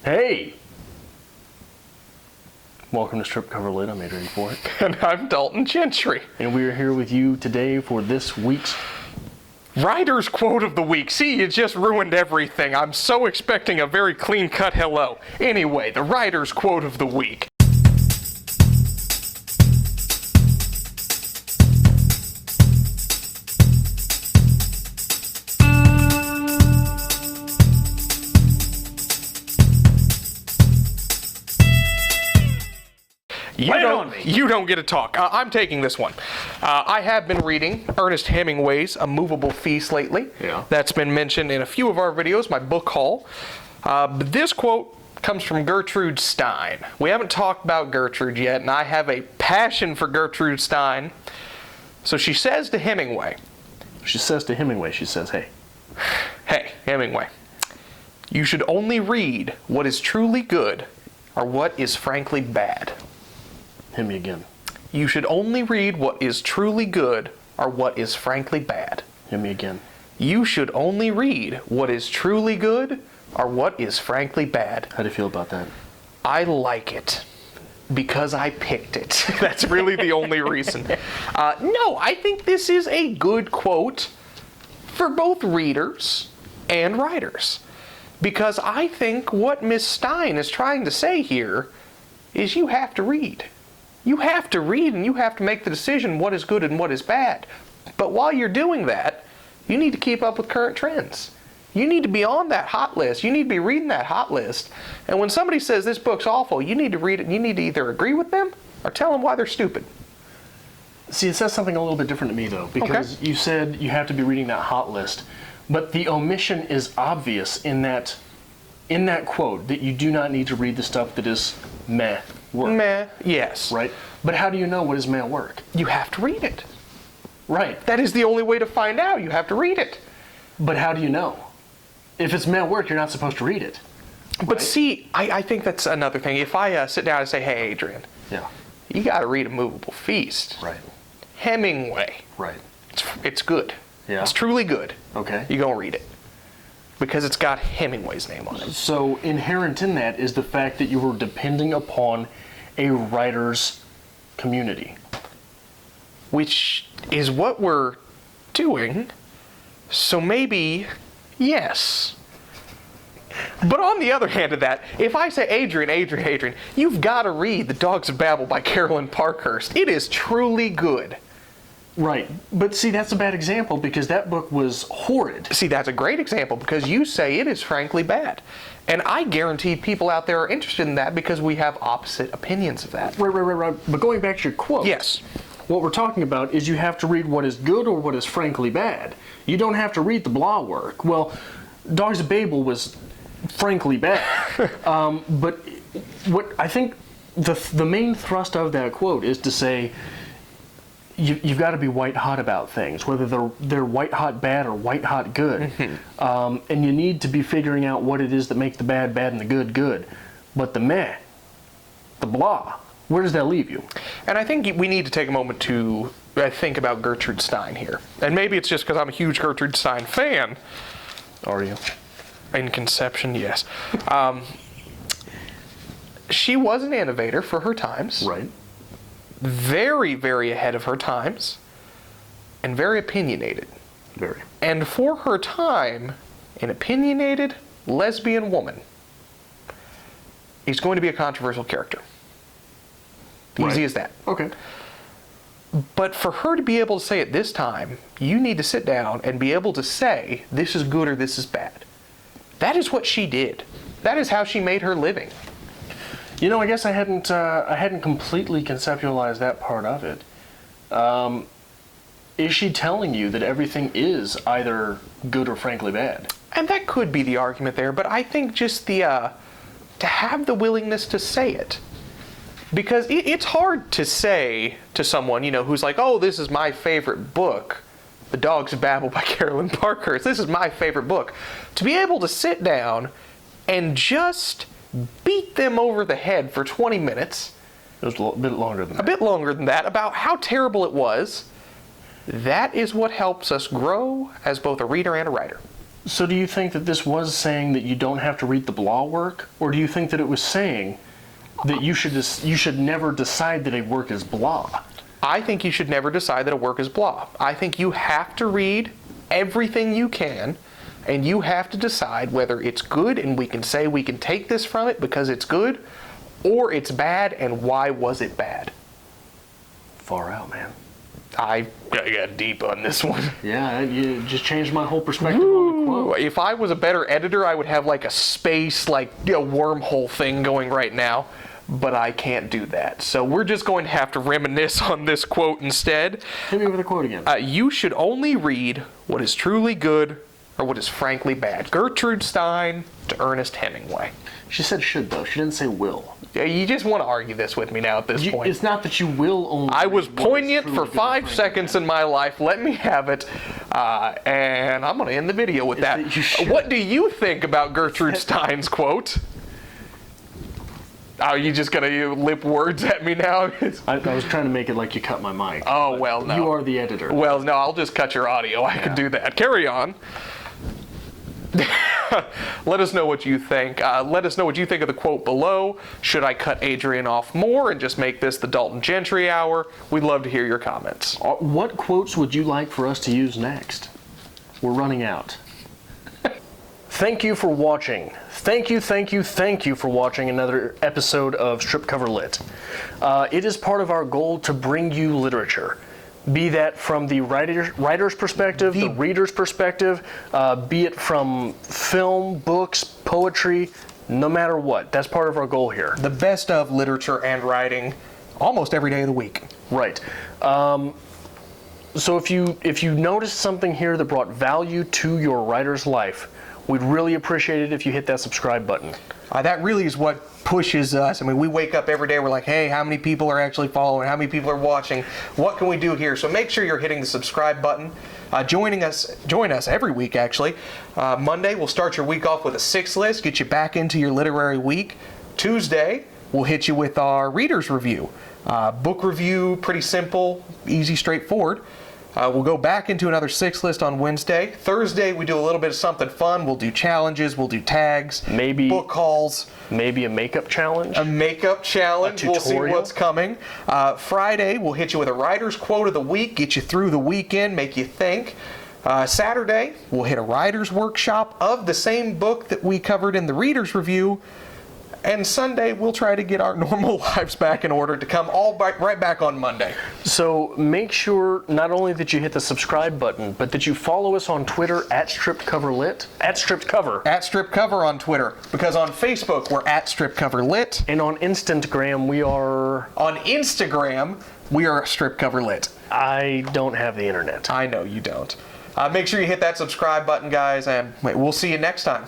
Hey! Welcome to Strip Cover Lit. I'm Adrian Fort. And I'm Dalton Gentry. And we are here with you today for this week's Writer's Quote of the Week. See, you just ruined everything. I'm so expecting a very clean-cut hello. Anyway, the Writer's Quote of the Week. You don't get to talk. I'm taking this one. I have been reading Ernest Hemingway's A Movable Feast lately. Yeah. That's been mentioned in a few of our videos, my book haul. But this quote comes from Gertrude Stein. We haven't talked about Gertrude yet, and I have a passion for Gertrude Stein. So she says to Hemingway. She says, hey. Hey, Hemingway. You should only read what is truly good or what is frankly bad. Hit me again. You should only read what is truly good or what is frankly bad. Hit me again. You should only read what is truly good or what is frankly bad. How do you feel about that? I like it because I picked it. That's really the only reason. No, I think this is a good quote for both readers and writers. Because I think what Miss Stein is trying to say here is you have to read. You have to read and you have to make the decision what is good and what is bad. But while you're doing that, you need to keep up with current trends. You need to be on that hot list. You need to be reading that hot list. And when somebody says this book's awful, you need to read it and you need to either agree with them or tell them why they're stupid. See, it says something a little bit different to me, though, because you said you have to be reading that hot list. But the omission is obvious in that quote, that you do not need to read the stuff that is meh work. Meh, yes. Right? But how do you know what is meh work? You have to read it. Right. That is the only way to find out. You have to read it. But how do you know? If it's meh work, you're not supposed to read it. But right? see, I think that's another thing. If I sit down and say, hey, Adrian, yeah, you got to read A Movable Feast. Right. Hemingway. Right. It's good. Yeah. It's truly good. Okay. You go read it. Because it's got Hemingway's name on it. So inherent in that is the fact that you were depending upon a writer's community. Which is what we're doing. So maybe, yes. But on the other hand of that, if I say, Adrian, you've got to read The Dogs of Babel by Carolyn Parkhurst. It is truly good. Right. But see, that's a bad example because that book was horrid. See, that's a great example because you say it is frankly bad. And I guarantee people out there are interested in that because we have opposite opinions of that. Right. But going back to your quote. Yes. What we're talking about is you have to read what is good or what is frankly bad. You don't have to read the blah work. Well, Dogs of Babel was frankly bad. But what I think the main thrust of that quote is to say, you've got to be white hot about things, whether they're white hot bad or white hot good. Mm-hmm. And you need to be figuring out what it is that makes the bad bad and the good good. But the meh, the blah, where does that leave you? And I think we need to take a moment to think about Gertrude Stein here. And maybe it's just because I'm a huge Gertrude Stein fan. Are you? In conception, yes. She was an innovator for her times. Right. Very, very ahead of her times, and very opinionated. Very. And for her time, an opinionated lesbian woman is going to be a controversial character. Easy as that. Okay. But for her to be able to say at this time, you need to sit down and be able to say, this is good or this is bad. That is what she did. That is how she made her living. You know, I guess I hadn't completely conceptualized that part of it. Is she telling you that everything is either good or frankly bad? And that could be the argument there, but I think just to have the willingness to say it. Because it's hard to say to someone, who's like, oh, this is my favorite book, The Dogs of Babel by Carolyn Parkhurst. This is my favorite book. To be able to sit down and just beat them over the head for 20 minutes. It was a bit longer than that. A bit longer than that, about how terrible it was. That is what helps us grow as both a reader and a writer. So do you think that this was saying that you don't have to read the blah work, or do you think that it was saying that you should never decide that a work is blah? I think you should never decide that a work is blah. I think you have to read everything you can, and you have to decide whether it's good and we can say we can take this from it because it's good, or it's bad and why was it bad. Far out, man. I got deep on this one. Yeah, you just changed my whole perspective on the quote. If I was a better editor, I would have like a space, like wormhole thing going right now, but I can't do that. So we're just going to have to reminisce on this quote instead. Hit me with the quote again. You should only read what is truly good or what is frankly bad. Gertrude Stein to Ernest Hemingway. She said should, though. She didn't say will. Yeah, you just want to argue this with me now at this point. It's not that you will only. I was read what is poignant truly for good or 5 frankly seconds bad. in my life. Let me have it. And I'm going to end the video with that. that you should. What do you think about Gertrude Stein's quote? Are you just going to lip words at me now? I was trying to make it like you cut my mic. Oh, well, no. You are the editor. Well, no, I'll just cut your audio. I can do that. Carry on. Let us know what you think. Let us know what you think of the quote below. Should I cut Adrian off more and just make this the Dalton Gentry hour? We'd love to hear your comments. What quotes would you like for us to use next? We're running out. Thank you for watching. Thank you for watching another episode of Strip Cover Lit. It is part of our goal to bring you literature. Be that from the writer's perspective, the reader's perspective, be it from film, books, poetry, no matter what. That's part of our goal here. The best of literature and writing almost every day of the week. Right. So if you noticed something here that brought value to your writer's life, we'd really appreciate it if you hit that subscribe button. That really is what pushes us. I mean, we wake up every day, we're like, hey, how many people are actually following? How many people are watching? What can we do here? So make sure you're hitting the subscribe button. Join us every week, actually. Monday, we'll start your week off with a 6 list, get you back into your literary week. Tuesday, we'll hit you with our reader's review. Book review, pretty simple, easy, straightforward. We'll go back into another 6 list on Wednesday. Thursday, we do a little bit of something fun. We'll do challenges, we'll do tags, Maybe book hauls. Maybe a makeup challenge. A makeup challenge. A We'll see tutorial? what's coming. Friday, we'll hit you with a writer's quote of the week, get you through the weekend, make you think. Saturday, we'll hit a writer's workshop of the same book that we covered in the reader's review. And Sunday, we'll try to get our normal lives back in order to come right back on Monday. So make sure not only that you hit the subscribe button, but that you follow us on Twitter at StripCoverLit, at StripCover. At StripCover on Twitter, because on Facebook, we're at StripCoverLit. And on Instagram, we are... On Instagram, we are StripCoverLit. I don't have the internet. I know you don't. Make sure you hit that subscribe button, guys, and we'll see you next time.